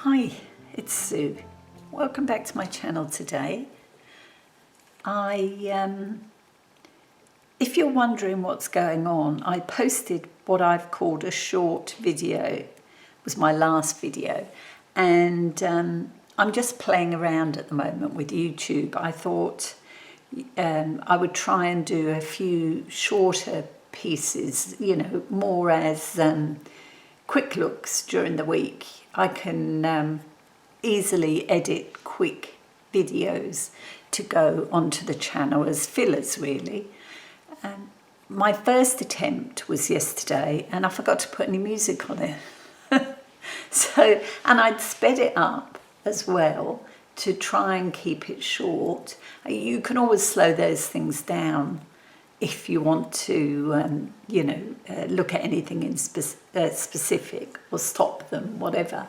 Hi, it's Sue. Welcome back to my channel today. If you're wondering what's going on, I posted what I've called a short video. It was my last video, and I'm just playing around at the moment with YouTube. I thought I would try and do a few shorter pieces, more as quick looks during the week. I can easily edit quick videos to go onto the channel as fillers, really. My first attempt was yesterday, and I forgot to put any music on it. And I'd sped it up as well to try and keep it short. You can always slow those things down if you want to, look at anything in specific or stop them, whatever.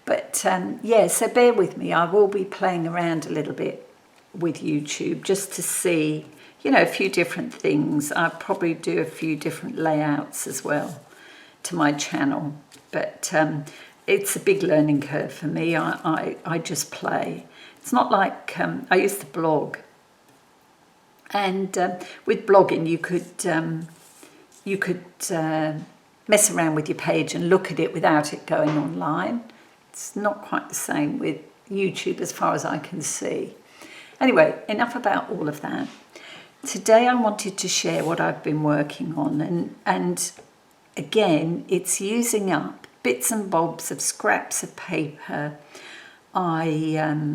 But so bear with me. I will be playing around a little bit with YouTube just to see, a few different things. I'll probably do a few different layouts as well to my channel. But it's a big learning curve for me. I just play. It's not like I used to blog. And with blogging, you could mess around with your page and look at it without it going online. It's not quite the same with YouTube as far as I can see. Anyway, enough about all of that. Today I wanted to share what I've been working on, and again, it's using up bits and bobs of scraps of paper. I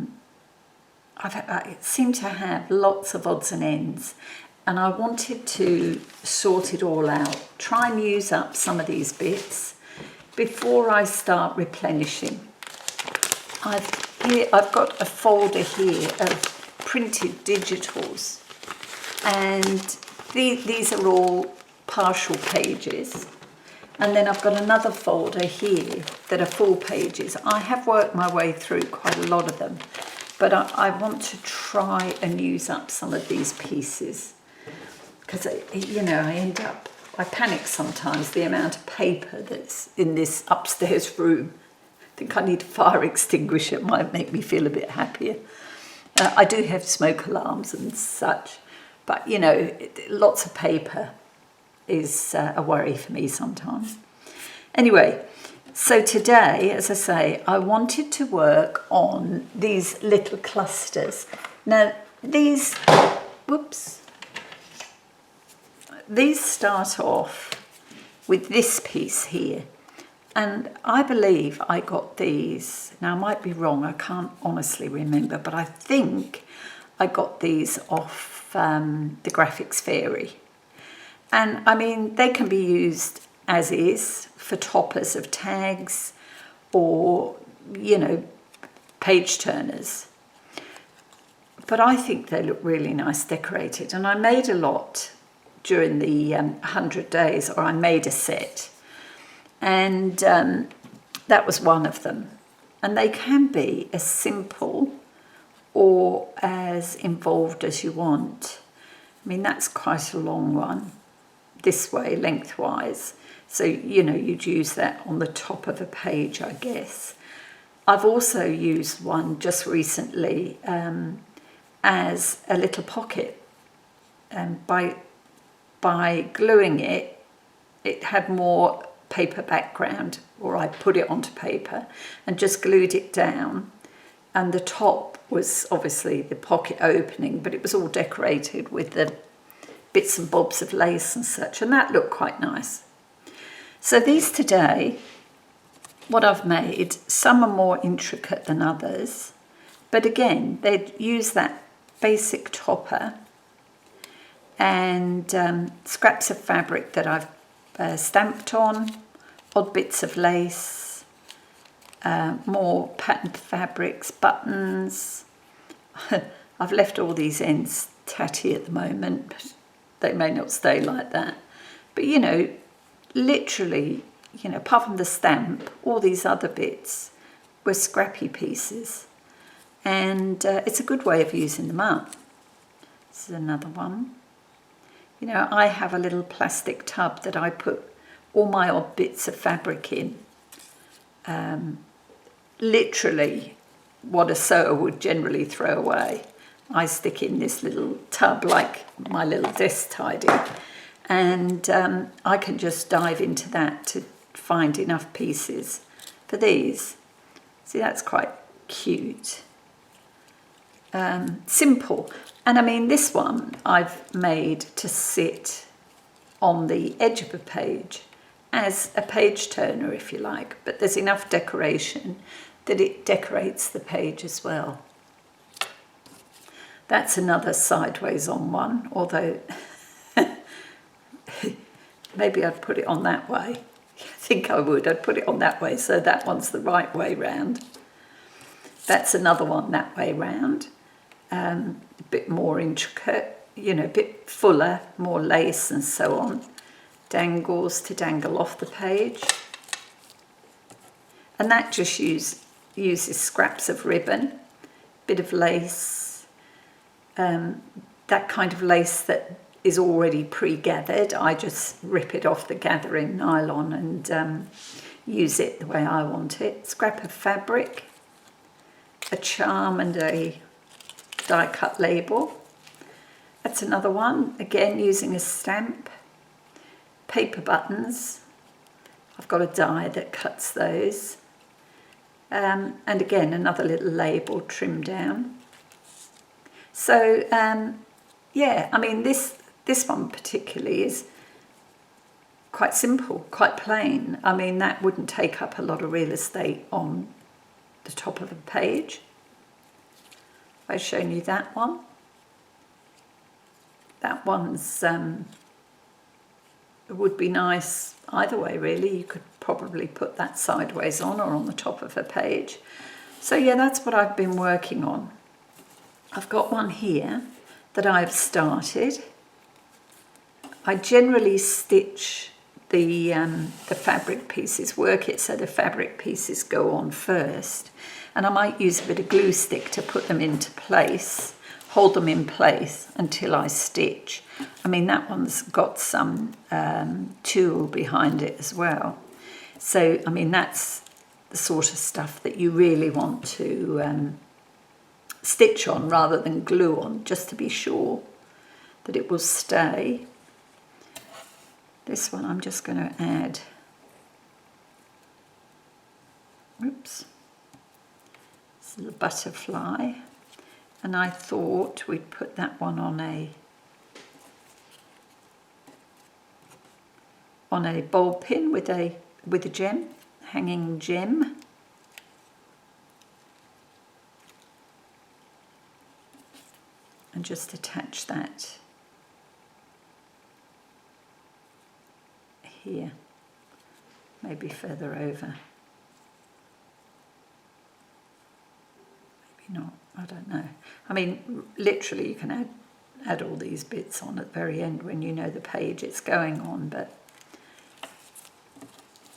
seem to have lots of odds and ends, and I wanted to sort it all out, try and use up some of these bits before I start replenishing. I've got a folder here of printed digitals, and these are all partial pages. And then I've got another folder here that are full pages. I have worked my way through quite a lot of them, but I want to try and use up some of these pieces because, I panic sometimes the amount of paper that's in this upstairs room. I think I need a fire extinguisher. It might make me feel a bit happier. I do have smoke alarms and such, but, lots of paper is a worry for me sometimes. Anyway, so today, as I say, I wanted to work on these little clusters. Now, these start off with this piece here. And I believe I got these, now I might be wrong, I can't honestly remember, but I think I got these off the Graphics Fairy. And I mean, they can be used as is for toppers of tags or, page turners. But I think they look really nice decorated. And I made a lot during the 100 days, or I made a set. And that was one of them. And they can be as simple or as involved as you want. I mean, that's quite a long one, this way, lengthwise. So, you'd use that on the top of a page, I guess. I've also used one just recently as a little pocket. By gluing it, it had more paper background, or I put it onto paper and just glued it down. And the top was obviously the pocket opening, but it was all decorated with the bits and bobs of lace and such, and that looked quite nice. So these today, what I've made, some are more intricate than others, but again, they'd use that basic topper and scraps of fabric that I've stamped on, odd bits of lace, more patterned fabrics, buttons. I've left all these ends tatty at the moment, but they may not stay like that. But, literally, apart from the stamp, all these other bits were scrappy pieces. And it's a good way of using them up. This is another one. I have a little plastic tub that I put all my odd bits of fabric in. literally what a sewer would generally throw away. I stick in this little tub like my little desk tidy, and I can just dive into that to find enough pieces for these. See, that's quite cute. Simple. And I mean, this one I've made to sit on the edge of a page as a page turner, if you like, but there's enough decoration that it decorates the page as well. That's another sideways on one, although maybe I'd put it on that way. I think I would. I'd put it on that way, so that one's the right way round. That's another one that way round. A bit more intricate, you know, a bit fuller, more lace and so on. Dangles to dangle off the page. And that just uses scraps of ribbon, bit of lace, that kind of lace that is already pre-gathered. I just rip it off the gathering nylon and use it the way I want it. Scrap of fabric, a charm and a die cut label. That's another one, again using a stamp. Paper buttons. I've got a die that cuts those. And again, another little label trimmed down. So yeah, I mean this one particularly is quite simple, quite plain. I mean, that wouldn't take up a lot of real estate on the top of a page. I've shown you that one. That one's would be nice either way, really. You could probably put that sideways on or on the top of a page. So yeah, that's what I've been working on. I've got one here that I've started. I generally stitch the fabric pieces, work it so the fabric pieces go on first, and I might use a bit of glue stick to put them into place, hold them in place until I stitch. I mean, that one's got some tulle behind it as well. So, I mean, that's the sort of stuff that you really want to stitch on rather than glue on, just to be sure that it will stay. This one I'm just going to add, oops, this is a butterfly, and I thought we'd put that one on a ball pin with a gem, hanging gem. And just attach that here, maybe further over, maybe not, I don't know. I mean, literally you can add all these bits on at the very end when you know the page it's going on, but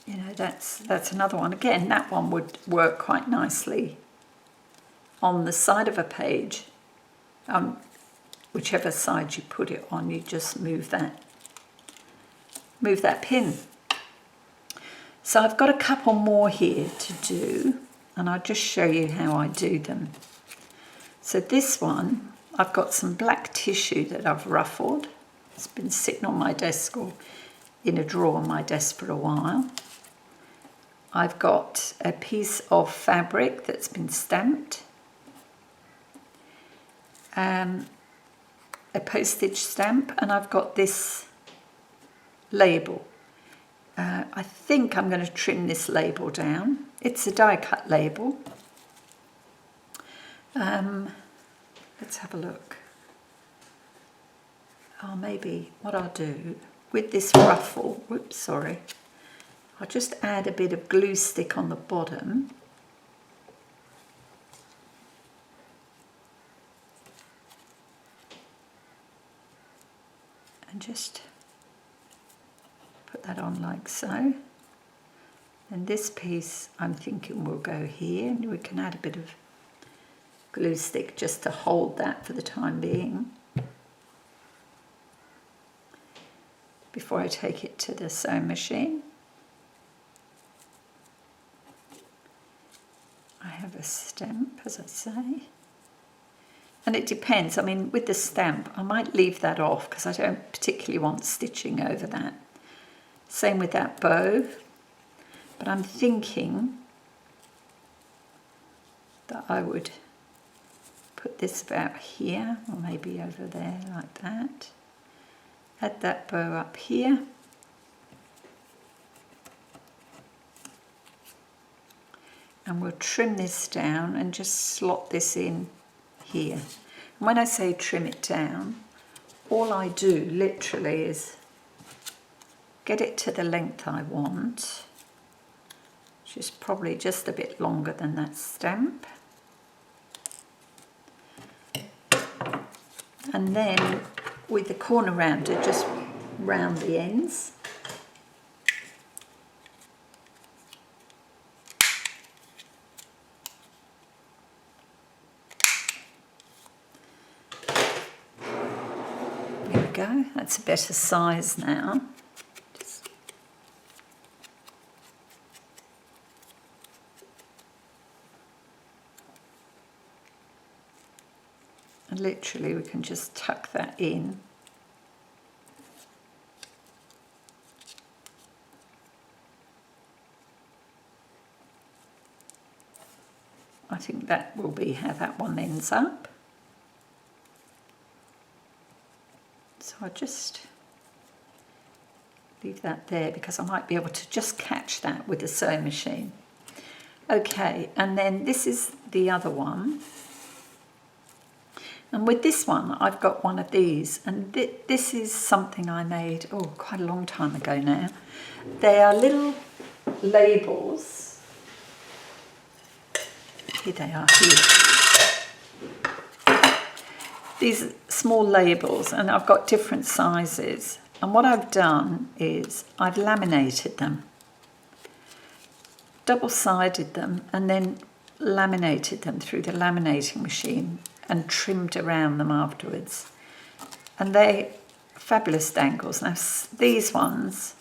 you know, that's another one. Again, that one would work quite nicely on the side of a page. Whichever side you put it on, you just move that pin. So I've got a couple more here to do, and I'll just show you how I do them. So this one, I've got some black tissue that I've ruffled. It's been sitting on my desk or in a drawer on my desk for a while. I've got a piece of fabric that's been stamped. A postage stamp, and I've got this label. I think I'm going to trim this label down. It's a die cut label. Let's have a look. Oh, maybe what I'll do with this ruffle, whoops, sorry, I'll just add a bit of glue stick on the bottom. And just put that on like so. And this piece I'm thinking will go here, and we can add a bit of glue stick just to hold that for the time being before I take it to the sewing machine. have a stamp, as I say. And it depends. I mean, with the stamp, I might leave that off because I don't particularly want stitching over that. Same with that bow. But I'm thinking that I would put this about here, or maybe over there like that. Add that bow up here. And we'll trim this down and just slot this in here. And when I say trim it down, all I do literally is get it to the length I want, which is probably just a bit longer than that stamp. And then with the corner rounder, just round the ends. There we go, that's a better size now. And literally we can just tuck that in. I think that will be how that one ends up. So I'll just leave that there because I might be able to just catch that with the sewing machine. Okay, and then this is the other one. And with this one, I've got one of these, and this is something I made, quite a long time ago now. They are little labels. Here they are, here. These are small labels, and I've got different sizes. And what I've done is I've laminated them, double-sided them, and then laminated them through the laminating machine and trimmed around them afterwards. And they're fabulous dangles. Now these ones,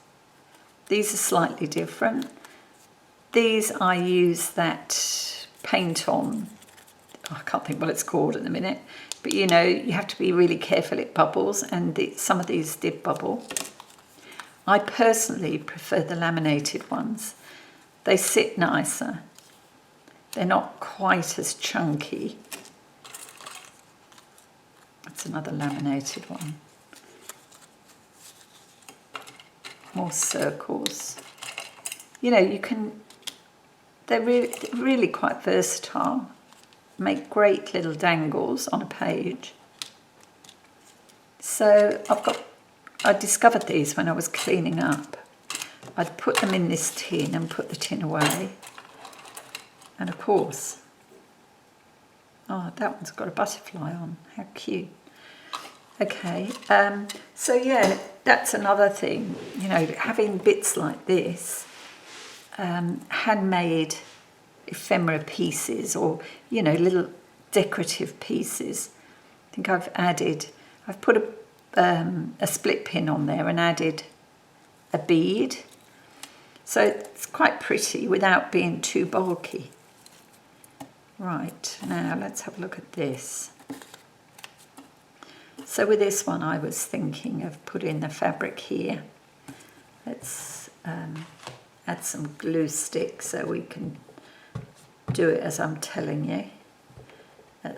these are slightly different. These I use that paint on, I can't think what it's called at the minute, but you know, you have to be really careful it bubbles, and some of these did bubble. I personally prefer the laminated ones. They sit nicer. They're not quite as chunky. That's another laminated one. More circles. You know, you can, they're really quite versatile. Make great little dangles on a page. So I discovered these when I was cleaning up. I'd put them in this tin and put the tin away. And of course, that one's got a butterfly on. How cute. Okay, so yeah, that's another thing. You know, having bits like this, handmade ephemera pieces, or, you know, little decorative pieces. I think I've put a split pin on there and added a bead. So it's quite pretty without being too bulky. Right, now let's have a look at this. So with this one, I was thinking of putting the fabric here. Let's add some glue stick so we can do it as I'm telling you,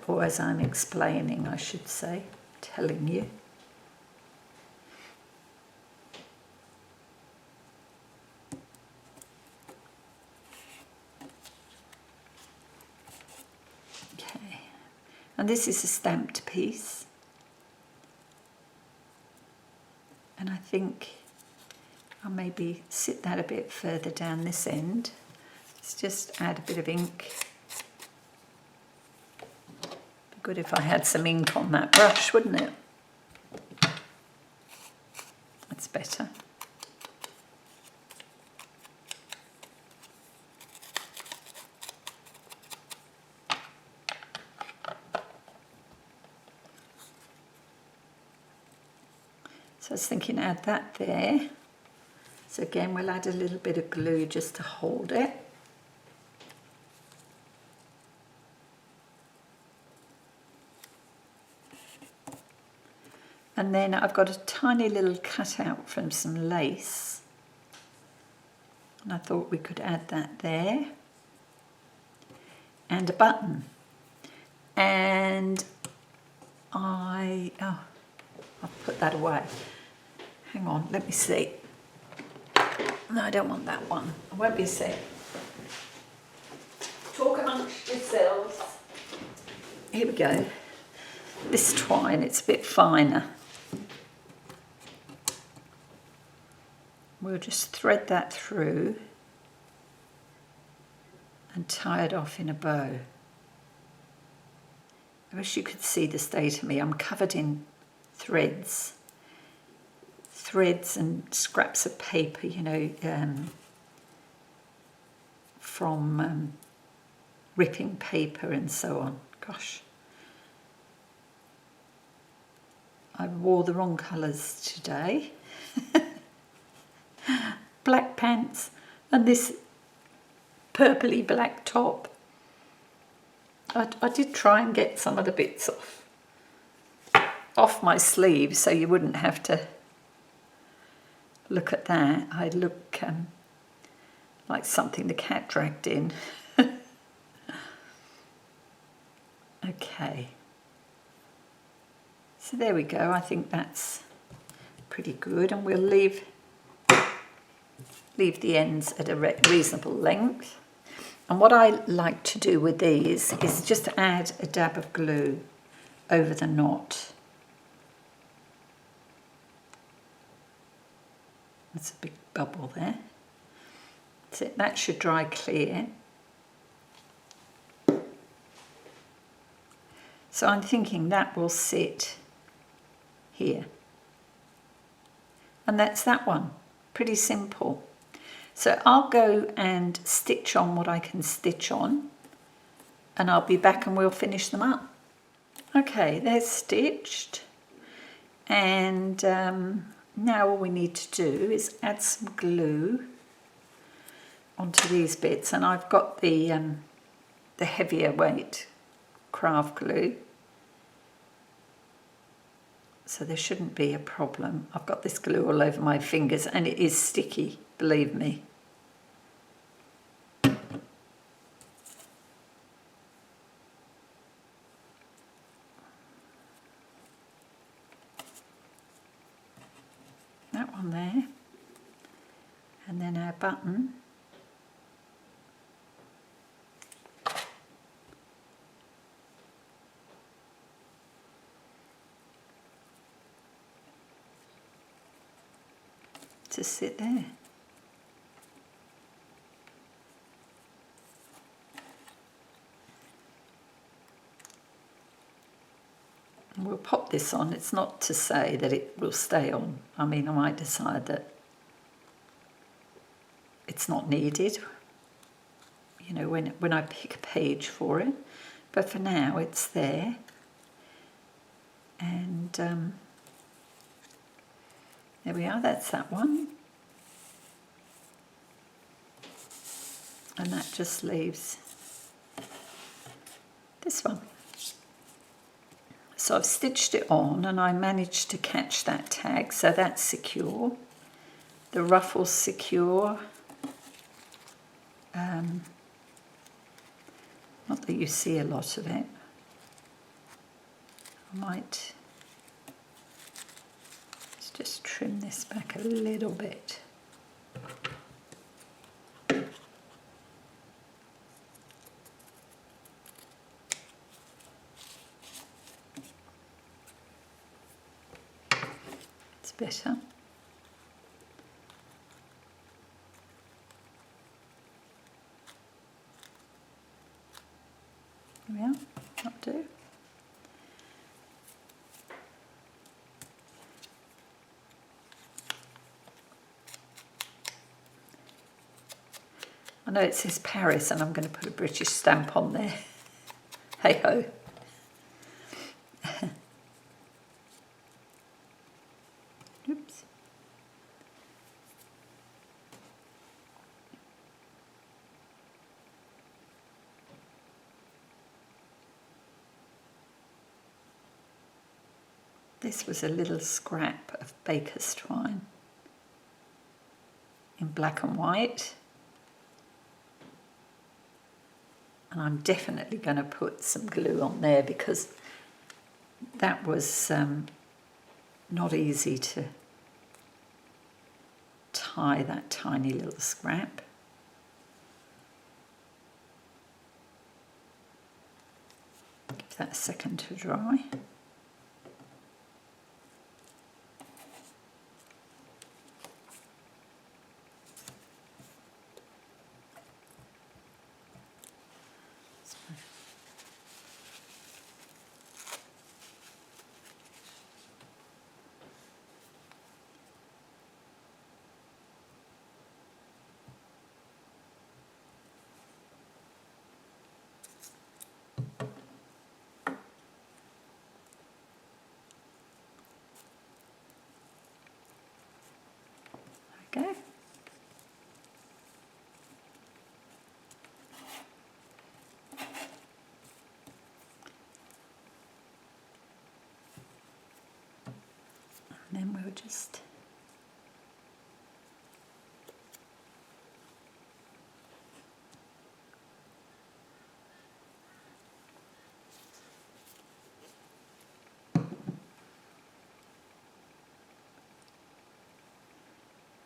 or as I'm explaining, I should say, telling you. Okay, and this is a stamped piece. And I think I'll maybe sit that a bit further down this end. Let's just add a bit of ink. Be good if I had some ink on that brush, wouldn't it? That's better. So I was thinking add that there. So again, we'll add a little bit of glue just to hold it. And then I've got a tiny little cutout from some lace, and I thought we could add that there, and a button. And I'll put that away. Hang on, let me see. No, I don't want that one. I won't be a sec. Talk amongst yourselves. Here we go. This twine, it's a bit finer. We'll just thread that through and tie it off in a bow. I wish you could see the state of me. I'm covered in threads and scraps of paper, you know, from ripping paper and so on. Gosh. I wore the wrong colours today. Black pants and this purpley black top. I did try and get some of the bits off my sleeve so you wouldn't have to look at that. I look like something the cat dragged in. Okay. So there we go. I think that's pretty good, and we'll leave the ends at a reasonable length. And what I like to do with these is just add a dab of glue over the knot. That's a big bubble there. That's it. That should dry clear. So I'm thinking that will sit here. And that's that one. Pretty simple. So I'll go and stitch on what I can stitch on, and I'll be back and we'll finish them up. Okay, they're stitched, and now all we need to do is add some glue onto these bits, and I've got the heavier weight craft glue, so there shouldn't be a problem. I've got this glue all over my fingers and it is sticky, believe me. That one there, and then our button. To sit there. And we'll pop this on. It's not to say that it will stay on. I mean, I might decide that it's not needed, you know, when I pick a page for it. But for now, it's there. And there we are, that's that one. And that just leaves this one. So I've stitched it on and I managed to catch that tag, so that's secure. The ruffle's secure. Not that you see a lot of it. I might just trim this back a little bit. It's better. There we are, that'll do. I know it says Paris and I'm going to put a British stamp on there. Hey ho. Oops. This was a little scrap of baker's twine in black and white. And I'm definitely going to put some glue on there because that was not easy to tie, that tiny little scrap. Give that a second to dry. Okay. And then we'll just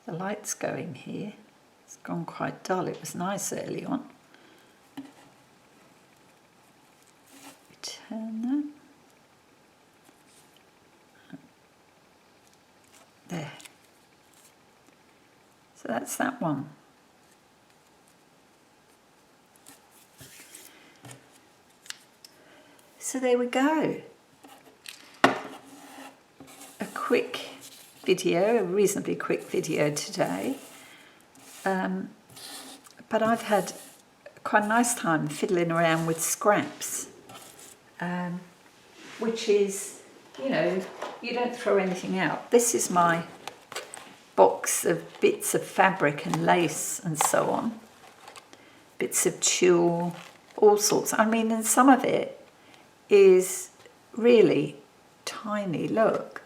the light's going here. It's gone quite dull. It was nice early on. Turn that. There. So that's that one. So there we go. A quick video, a reasonably quick video today. But I've had quite a nice time fiddling around with scraps, which is, you know, you don't throw anything out. This is my box of bits of fabric and lace and so on, bits of tulle, all sorts. I mean, and some of it is really tiny, look.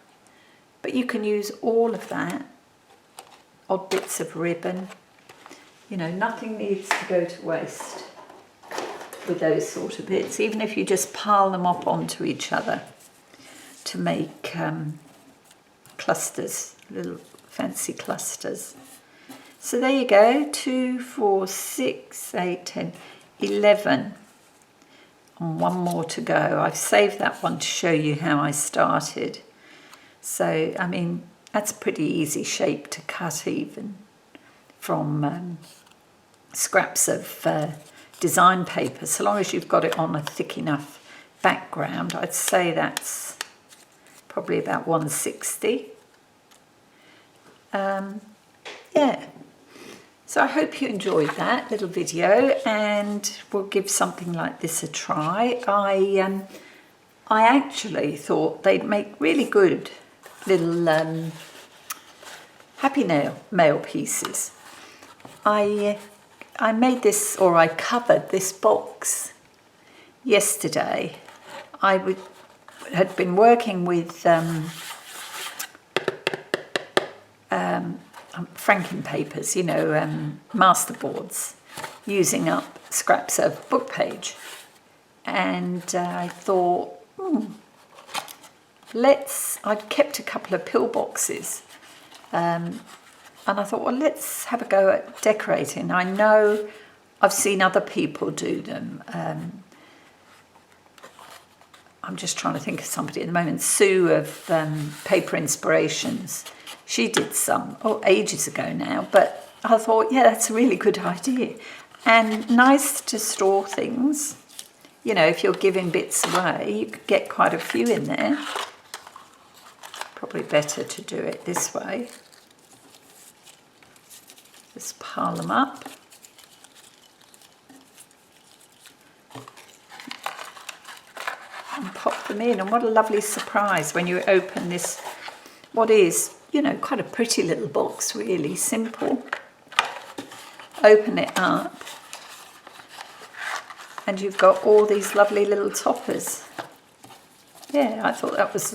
But you can use all of that, odd bits of ribbon. You know, nothing needs to go to waste with those sort of bits, even if you just pile them up onto each other to make clusters, little fancy clusters. So there you go, 2, 4, 6, 8, 10, 11. And one more to go. I've saved that one to show you how I started. So, I mean, that's a pretty easy shape to cut even from scraps of design paper, so long as you've got it on a thick enough background. I'd say that's probably about 160. Yeah. So I hope you enjoyed that little video, and we'll give something like this a try. I actually thought they'd make really good little Happy Mail pieces. I made this, or I covered this box yesterday. I had been working with franking papers, you know, masterboards, using up scraps of book page. And I thought, I'd kept a couple of pillboxes, and I thought, well, let's have a go at decorating. I know I've seen other people do them. I'm just trying to think of somebody at the moment. Sue of Paper Inspirations. She did some, ages ago now, but I thought, yeah, that's a really good idea. And nice to store things. You know, if you're giving bits away, you could get quite a few in there. Probably better to do it this way. Just pile them up. And pop them in. And what a lovely surprise when you open this, what is, you know, quite a pretty little box, really simple. Open it up, and you've got all these lovely little toppers. Yeah, I thought that was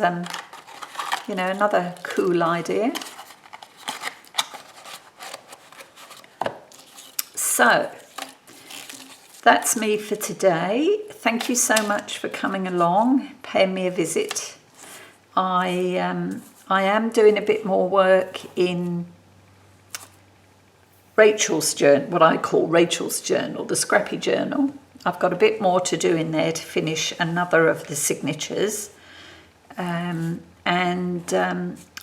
you know, another cool idea. So that's me for today. Thank you so much for coming along, paying me a visit. I am doing a bit more work in Rachel's journal, what I call Rachel's journal, the scrappy journal. I've got a bit more to do in there to finish another of the signatures.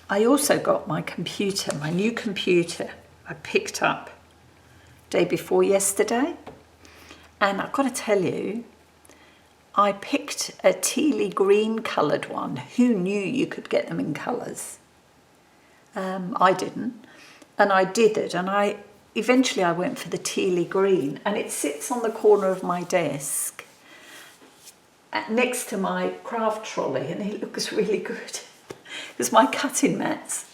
I also got my computer, my new computer I picked up day before yesterday. And I've got to tell you, I picked a tealy green coloured one. Who knew you could get them in colours? I didn't. And I did it. And eventually I went for the tealy green. And it sits on the corner of my desk next to my craft trolley. And it looks really good. Because my cutting mats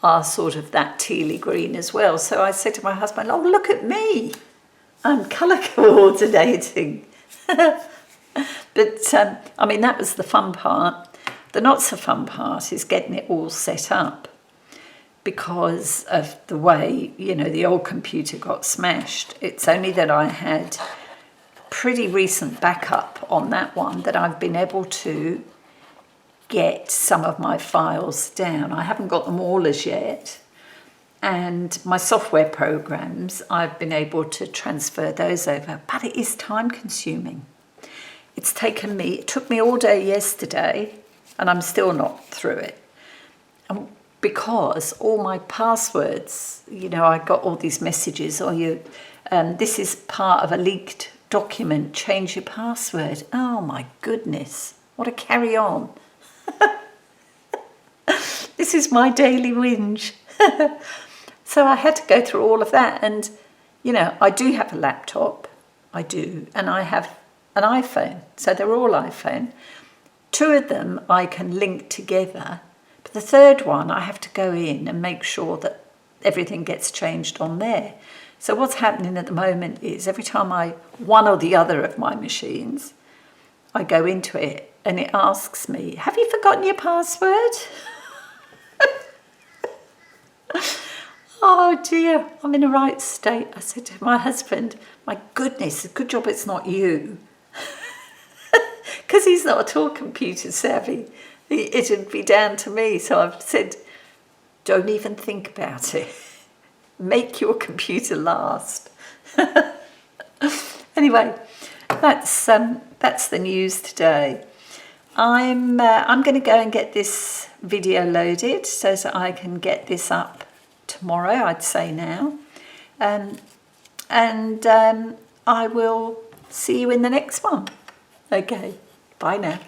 are sort of that tealy green as well. So I said to my husband, oh, look at me. I'm colour coordinating. But, I mean, that was the fun part. The not so fun part is getting it all set up because of the way, you know, the old computer got smashed. It's only that I had pretty recent backup on that one that I've been able to get some of my files down. I haven't got them all as yet. And my software programs, I've been able to transfer those over, but it is time consuming. It took me all day yesterday, and I'm still not through it. And because all my passwords, you know, I got all these messages, this is part of a leaked document, change your password. Oh my goodness, what a carry on. This is my daily whinge. So I had to go through all of that. And, you know, I do have a laptop. I do. And I have an iPhone. So they're all iPhone. 2 of them I can link together. But the third one, I have to go in and make sure that everything gets changed on there. So what's happening at the moment is every time one or the other of my machines, I go into it and it asks me, have you forgotten your password? Oh dear, I'm in a right state. I said to my husband, my goodness, good job it's not you. Because he's not at all computer savvy. It'd be down to me. So I've said, don't even think about it. Make your computer last. Anyway, that's the news today. I'm going to go and get this video loaded so that I can get this up tomorrow, I'd say now. I will see you in the next one. Okay, bye now.